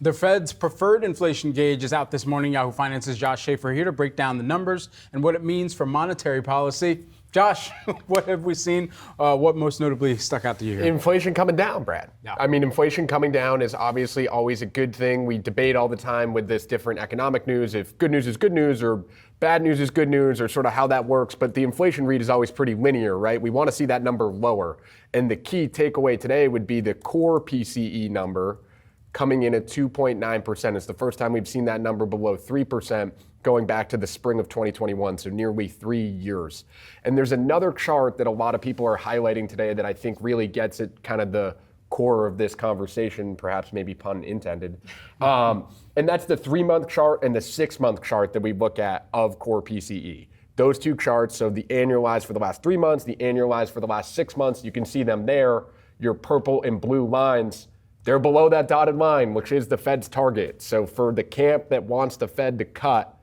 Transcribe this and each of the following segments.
The Fed's preferred inflation gauge is out this morning. Yahoo Finance's Josh Schafer here to break down the numbers and what it means for monetary policy. Josh, what have we seen? What most notably stuck out to you here? Inflation coming down, Brad. Yeah. I mean, inflation coming down is obviously always a good thing. We debate all the time with this different economic news, if good news is good news or bad news is good news, or sort of how that works. But the inflation read is always pretty linear, right? We want to see that number lower. And the key takeaway today would be the core PCE number coming in at 2.9%. It's the first time we've seen that number below 3% going back to the spring of 2021, so nearly 3 years. And there's another chart that a lot of people are highlighting today that I think really gets at kind of the core of this conversation, perhaps maybe pun intended. And that's the 3-month chart and the 6-month chart that we look at of core PCE. Those two charts, so the annualized for the last 3 months, the annualized for the last 6 months, you can see them there. Your purple and blue lines, they're below that dotted line, which is the Fed's target. So for the camp that wants the Fed to cut,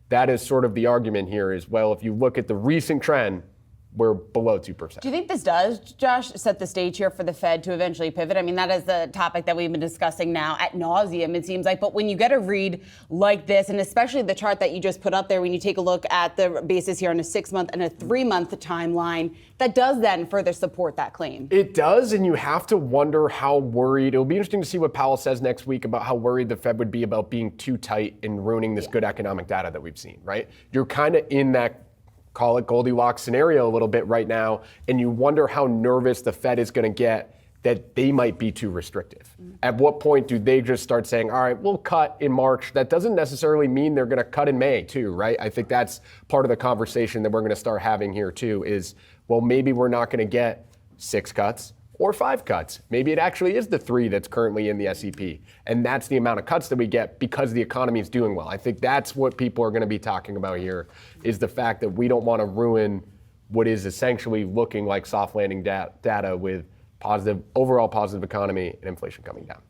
that is sort of the argument here is, well, if you look at the recent trend, we're below 2%. Do you think this does, Josh, set the stage here for the Fed to eventually pivot? I mean, that is the topic that we've been discussing now ad nauseum, it seems like. But when you get a read like this, and especially the chart that you just put up there, when you take a look at the basis here on a 6-month and a 3-month timeline, that does then further support that claim. It does, and you have to wonder how worried. It'll be interesting to see what Powell says next week about how worried the Fed would be about being too tight and ruining this good economic data that we've seen, right? You're kind of in that, call it Goldilocks scenario a little bit right now, and you wonder how nervous the Fed is going to get that they might be too restrictive. At what point do they just start saying, all right, we'll cut in March? That doesn't necessarily mean they're going to cut in May too, right? I think that's part of the conversation that we're going to start having here too is, well, maybe we're not going to get 6 cuts or 5 cuts. Maybe it actually is the 3 that's currently in the SEP. And that's the amount of cuts that we get because the economy is doing well. I think that's what people are going to be talking about here is the fact that we don't want to ruin what is essentially looking like soft landing data with overall positive economy and inflation coming down.